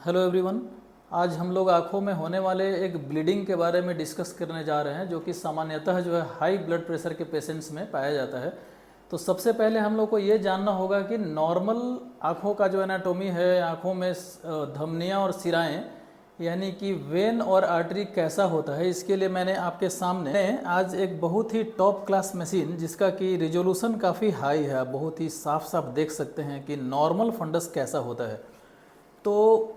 Hello everyone. आज हम लोग आँखों में होने वाले एक ब्लीडिंग के बारे में डिस्कस करने जा रहे हैं, जो कि सामान्यतः जो है हाई ब्लड प्रेशर के पेशेंट्स में पाया जाता है। तो सबसे पहले हम लोग को ये जानना होगा कि नॉर्मल आँखों का जो एनाटोमी है, आँखों में धमनियाँ और सिराएँ यानी कि वेन और आर्टरी कैसा होता है। इसके लिए मैंने आपके सामने आज एक बहुत ही टॉप क्लास मशीन, जिसका कि रिजोल्यूशन काफ़ी हाई है, आप बहुत ही साफ साफ देख सकते हैं कि नॉर्मल फंडस कैसा होता है। तो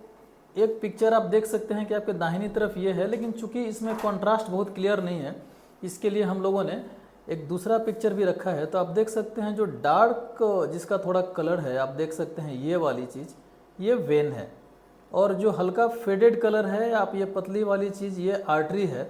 एक पिक्चर आप देख सकते हैं कि आपके दाहिनी तरफ ये है, लेकिन चूंकि इसमें कंट्रास्ट बहुत क्लियर नहीं है, इसके लिए हम लोगों ने एक दूसरा पिक्चर भी रखा है। तो आप देख सकते हैं जो डार्क जिसका थोड़ा कलर है, आप देख सकते हैं ये वाली चीज़ ये वेन है, और जो हल्का फेडेड कलर है, आप ये पतली वाली चीज़ ये आर्टरी है,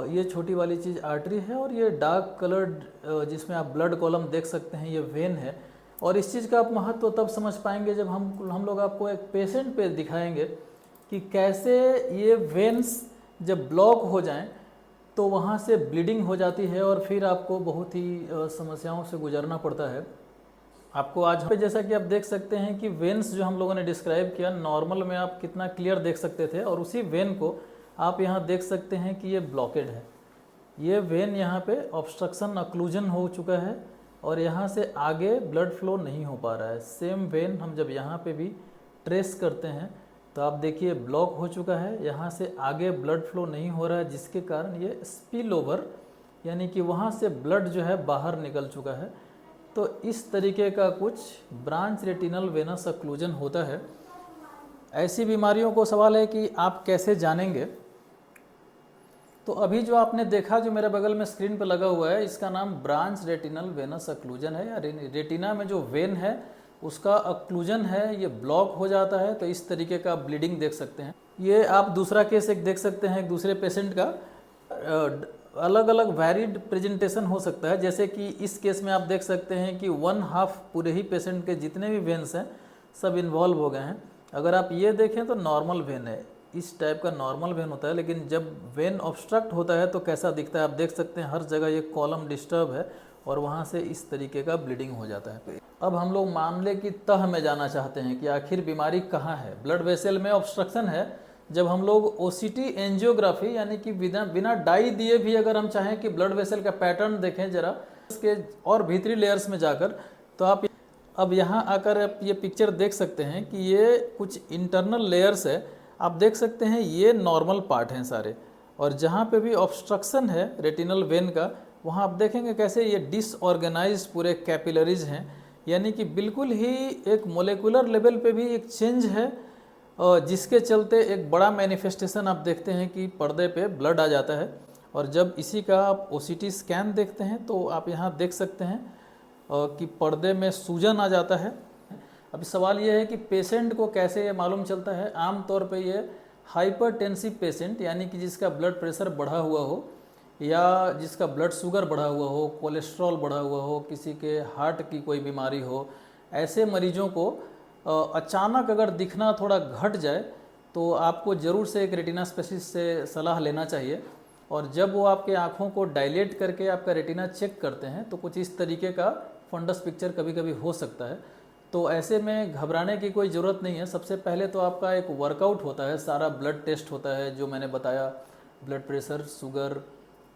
ये छोटी वाली चीज़ आर्टरी है, और ये डार्क कलर्ड जिसमें आप ब्लड कॉलम देख सकते हैं ये वेन है। और इस चीज़ का आप महत्व तब समझ पाएंगे जब हम लोग आपको एक पेशेंट पे दिखाएंगे कि कैसे ये वेन्स जब ब्लॉक हो जाएं तो वहाँ से ब्लीडिंग हो जाती है, और फिर आपको बहुत ही समस्याओं से गुजरना पड़ता है। आपको आज पे जैसा कि आप देख सकते हैं कि वेन्स जो हम लोगों ने डिस्क्राइब किया, नॉर्मल में आप कितना क्लियर देख सकते थे, और उसी वेन को आप यहाँ देख सकते हैं कि ये ब्लॉकेड है। ये वेन यहाँ पे ऑब्स्ट्रक्शन अक्लूजन हो चुका है, और यहाँ से आगे ब्लड फ्लो नहीं हो पा रहा है। सेम वेन हम जब यहाँ पे भी ट्रेस करते हैं तो आप देखिए ब्लॉक हो चुका है, यहाँ से आगे ब्लड फ्लो नहीं हो रहा है, जिसके कारण ये स्पिल ओवर यानी कि वहाँ से ब्लड जो है बाहर निकल चुका है। तो इस तरीके का कुछ ब्रांच रेटिनल वेनस अक्लूजन होता है। ऐसी बीमारियों को सवाल है कि आप कैसे जानेंगे। तो अभी जो आपने देखा, जो मेरे बगल में स्क्रीन पर लगा हुआ है, इसका नाम ब्रांच रेटिनल वेनस अक्लूजन है, या रेटिना में जो वेन है उसका अक्लूजन है, ये ब्लॉक हो जाता है। तो इस तरीके का ब्लीडिंग देख सकते हैं। ये आप दूसरा केस एक देख सकते हैं, एक दूसरे पेशेंट का अलग अलग वैरिड प्रेजेंटेशन हो सकता है। जैसे कि इस केस में आप देख सकते हैं कि 1/2 पूरे ही पेशेंट के जितने भी वेन्स हैं सब इन्वॉल्व हो गए हैं। अगर आप ये देखें तो नॉर्मल वेन है, इस टाइप का नॉर्मल वेन होता है। लेकिन जब वेन ऑब्स्ट्रक्ट होता है तो कैसा दिखता है आप देख सकते हैं, हर जगह ये कॉलम डिस्टर्ब है, और वहाँ से इस तरीके का ब्लीडिंग हो जाता है। अब हम लोग मामले की तह में जाना चाहते हैं कि आखिर बीमारी कहाँ है। ब्लड वेसल में ऑब्स्ट्रक्शन है। जब हम लोग ओसीटी एंजियोग्राफी यानी कि बिना डाई दिए भी अगर हम चाहें कि ब्लड वेसल का पैटर्न देखें जरा इसके और भीतरी लेयर्स में जाकर, तो आप अब यहाँ आकर आप ये पिक्चर देख सकते हैं कि ये कुछ इंटरनल लेयर्स है। आप देख सकते हैं ये नॉर्मल पार्ट हैं सारे, और जहाँ पे भी ऑब्स्ट्रक्शन है रेटिनल वेन का, वहाँ आप देखेंगे कैसे ये डिसऑर्गेनाइज्ड पूरे कैपिलरीज हैं, यानी कि बिल्कुल ही एक मोलेकुलर लेवल पे भी एक चेंज है, जिसके चलते एक बड़ा मैनिफेस्टेशन आप देखते हैं कि पर्दे पे ब्लड आ जाता है। और जब इसी का आप ओसीटी स्कैन देखते हैं तो आप यहाँ देख सकते हैं कि पर्दे में सूजन आ जाता है। अब सवाल ये है कि पेशेंट को कैसे ये मालूम चलता है। आमतौर पे ये हाइपरटेंसिव पेशेंट यानी कि जिसका ब्लड प्रेशर बढ़ा हुआ हो, या जिसका ब्लड शुगर बढ़ा हुआ हो, कोलेस्ट्रॉल बढ़ा हुआ हो, किसी के हार्ट की कोई बीमारी हो, ऐसे मरीजों को अचानक अगर दिखना थोड़ा घट जाए तो आपको ज़रूर से एक रेटिना स्पेशलिस्ट से सलाह लेना चाहिए। और जब वो आपके आँखों को डायलेट करके आपका रेटिना चेक करते हैं तो कुछ इस तरीके का फंडस पिक्चर कभी कभी हो सकता है। तो ऐसे में घबराने की कोई ज़रूरत नहीं है। सबसे पहले तो आपका एक वर्कआउट होता है, सारा ब्लड टेस्ट होता है जो मैंने बताया, ब्लड प्रेशर, शुगर,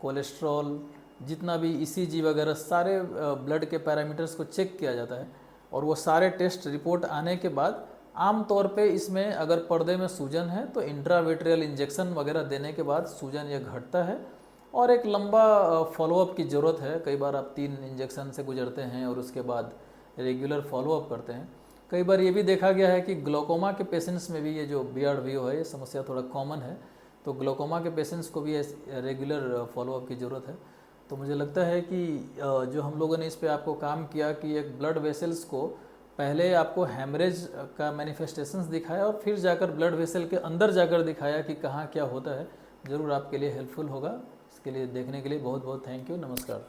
कोलेस्ट्रॉल, जितना भी ईसीजी वगैरह सारे ब्लड के पैरामीटर्स को चेक किया जाता है। और वो सारे टेस्ट रिपोर्ट आने के बाद आमतौर पे इसमें अगर पर्दे में सूजन है तो इंट्रावेट्रियल इंजेक्शन वगैरह देने के बाद सूजन ये घटता है, और एक लंबा फॉलोअप की ज़रूरत है। कई बार आप 3 इंजेक्शन से गुजरते हैं और उसके बाद रेगुलर फॉलोअप करते हैं। कई बार ये भी देखा गया है कि ग्लोकोमा के पेशेंट्स में भी ये जो BRVO है ये समस्या थोड़ा कॉमन है, तो ग्लोकोमा के पेशेंट्स को भी रेगुलर फॉलोअप की ज़रूरत है। तो मुझे लगता है कि जो हम लोगों ने इस पे आपको काम किया कि एक ब्लड वेसल्स को पहले आपको हैमरेज का मैनिफेस्टेशंस दिखाया, और फिर जाकर ब्लड वेसल के अंदर जाकर दिखाया कि कहाँ क्या होता है, ज़रूर आपके लिए हेल्पफुल होगा। इसके लिए देखने के लिए बहुत बहुत थैंक यू। नमस्कार।